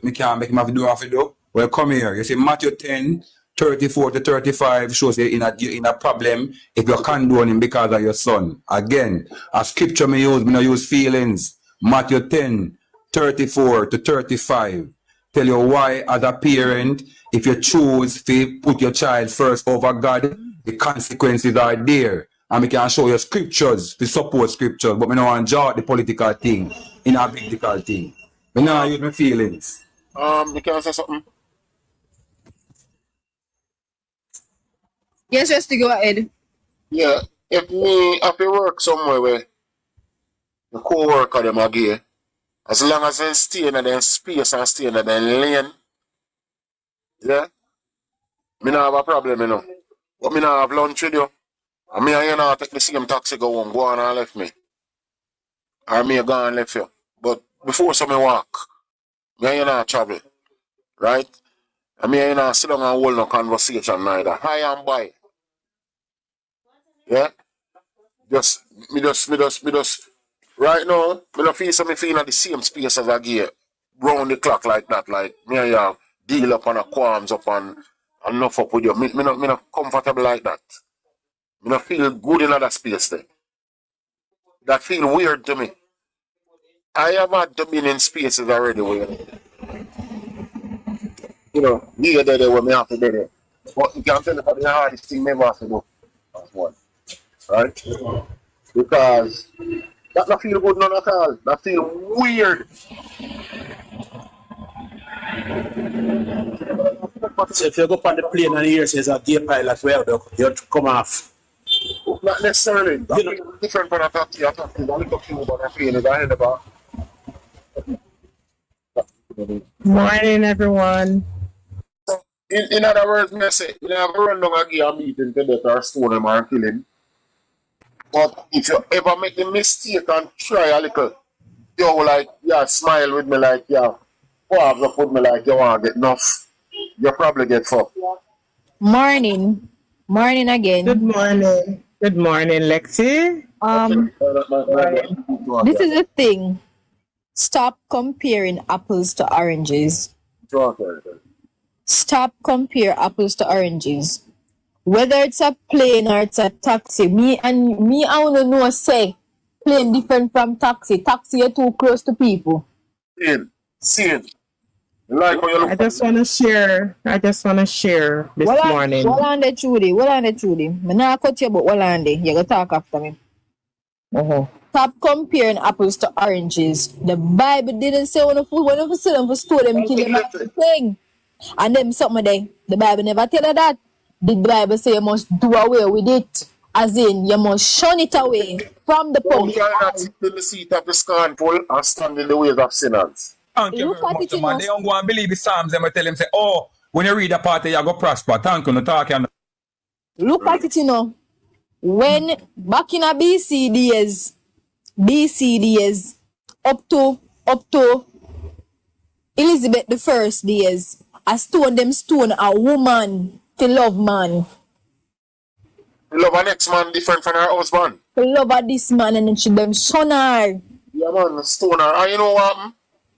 make him have to do what I do. Well, come here. You see Matthew 10, 34 to 35 shows you in a problem if you're condoning because of your son. Again, a scripture me no use feelings. Matthew 10, 34 to 35. Tell you why as a parent, if you choose to put your child first over God, the consequences are there. And we can show you scriptures to support scriptures, but we don't want to draw the political thing in a political thing. We don't use my feelings. You can say something. Yes, just to go ahead. Yeah, if me have to work somewhere where the co-worker them are gay, as long as they stay in their space and stay in their lane, yeah, me not have a problem, you know. But me not have lunch with you. And me and you not take the same taxi go home, go on and left me. Or me go and left you. But before so me walk, me and you not travel, right? And me and you not sit down and hold no conversation neither. Hi and bye. Yeah? Just right now, me don't feel something feeling at the same space as a gear. Round the clock like that, like me and you deal up on a qualms up and enough up with you. Me not comfortable like that. Me not feel good in that space there. That feel weird to me. I have had to be in spaces already where, you know, you there when me have to be there. But you can't tell me the hardest thing me ever have to do. That's one. Right? Because that not feel good none at all. That feel weird. So if you go up on the plane and here says a gay pilot, well, you have to come off. Not necessarily. You know, different from a taxi. A taxi, don't look you about a plane. Is ahead about. Morning, everyone. In other words, me say, you never run down a gear meeting to death or stone him or kill him. But if you ever make the mistake and try a little, you like, yeah, smile with me like, yeah, put me like you want to get enough, you probably get fucked. Morning. Morning again. Good morning. Good morning, Lexi. This is the thing. Stop comparing apples to oranges. Stop compare apples to oranges. Whether it's a plane or it's a taxi, me I wanna know say Plane different from taxi. Taxi, you're too close to people. Same. Like when you look I just want to share this morning. Hold on there, Trudy. Me not cut you, but hold on there. You gotta talk after me. Stop comparing apples to oranges. The Bible didn't say when you see them for store them kill them everything. And them something there. The Bible never tell you that. The Bible say you must do away with it. As in, you must shun it away from the public. you not sit in the seat of the scornful and stand in the ways of sinners. Thank you Look very at much, it, man. They don't go and believe the Psalms. They might tell him, say, oh, when you read a part, you go prosper. Thank you, no talking. Look at it, when back in a BC days, up to Elizabeth the first days, a stone a woman to love man. You love an ex-man different from her husband. To love her this man and then she them son her. Yeah, man, stone her. And you know what happened?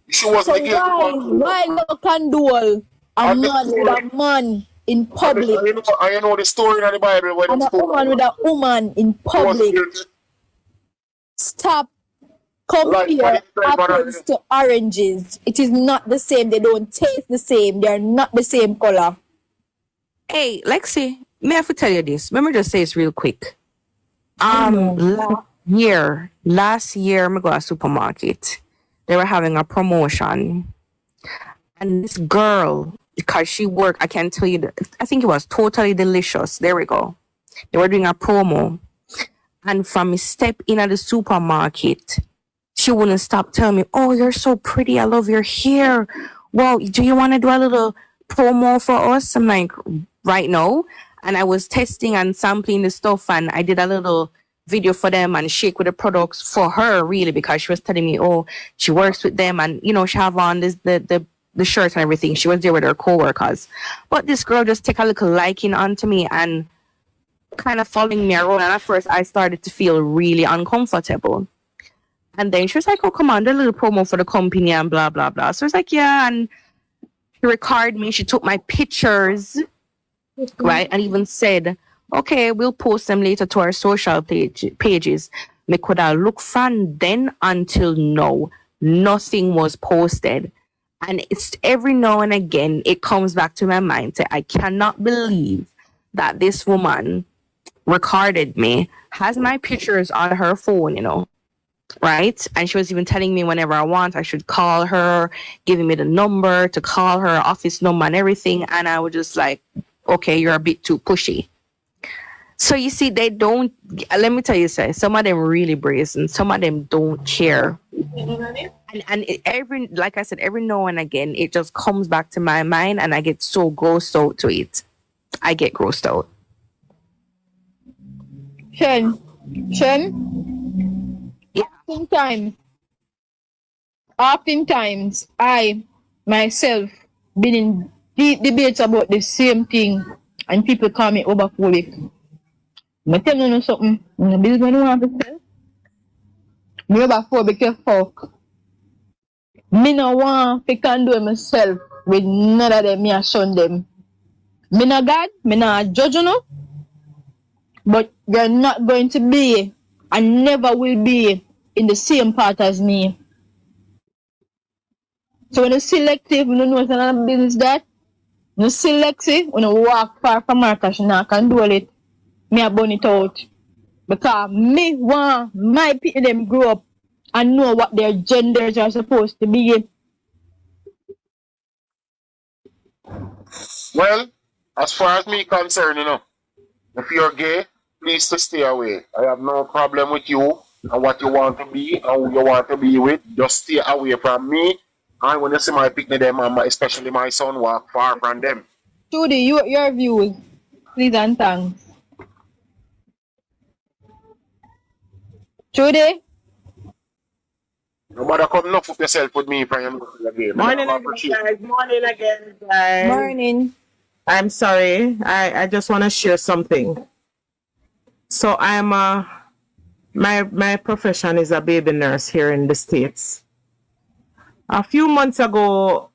She wasn't So the guilty why no condole a man with a man in public? And you know the story in the Bible where And a woman with a woman in public. Stop compare apples to oranges. It is not the same. They don't taste the same. They are not the same color. Hey, Lexi, may I have to tell you this? Let me just say this real quick. Last year, I go to a supermarket. They were having a promotion. And this girl, because she worked, I can't tell you, I think it was Totally Delicious. There we go. They were doing a promo. And from a step in at the supermarket, she wouldn't stop telling me, oh, you're so pretty. I love your hair. Wow, do you want to do a little promo for us? I'm like, right now. And I was testing and sampling the stuff, and I did a little video for them and shake with the products for her, really, because she was telling me, oh, she works with them, and she have on this the shirt and everything. She was there with her co-workers. But this girl just take a little liking onto me and kind of following me around. And at first I started to feel really uncomfortable. And then she was like, oh, come on, do a little promo for the company and blah, blah, blah. So I was like, yeah. And she recorded me. She took my pictures, right? And even said, okay, we'll post them later to our social pages. Me could have looked from then until now. Nothing was posted. And it's every now and again, it comes back to my mind. Say, I cannot believe that this woman recorded me, has my pictures on her phone, right? And she was even telling me whenever I want, I should call her, giving me the number to call her, office number and everything. And I was just like, okay, you're a bit too pushy. So you see, they don't, let me tell you, some of them really brazen, some of them don't care. And like I said, every now and again, it just comes back to my mind and I get so grossed out to it. I get grossed out. Shen, yeah. Oftentimes, I myself been in deep debates about the same thing, and people call me overphobic. I tell you something. The business you want to sell. Me overphobic as fuck. Me no want to condone myself with none of them. Me a shun them. Me no God. Me no judge but you're not going to be and never will be in the same part as me. So when you selective, you know what's another business that? You selective, when you walk far from her, because she not can do it, me a burn it out. Because me want my people them grow up and know what their genders are supposed to be. Well, as far as me concerned, if you're gay, please to stay away. I have no problem with you and what you want to be and who you want to be with. Just stay away from me. And when you see my picnic, them, especially my son, walk far from them. Judy, your views, please and thanks. Judy? Nobody come enough of yourself with me from your Morning again, guys. Morning. I'm sorry. I just want to share something. So I'm my profession is a baby nurse here in the States. A few months ago,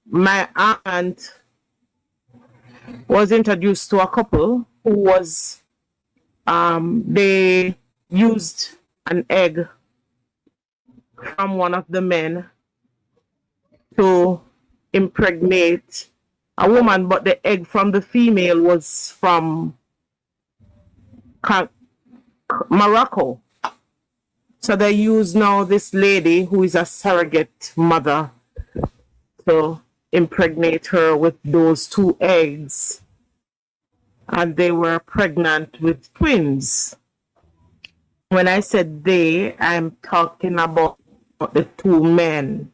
my aunt was introduced to a couple who was they used an egg from one of the men to impregnate a woman, but the egg from the female was from Morocco. So they use now this lady who is a surrogate mother to impregnate her with those 2 eggs. And they were pregnant with twins. When I said they, I'm talking about the 2 men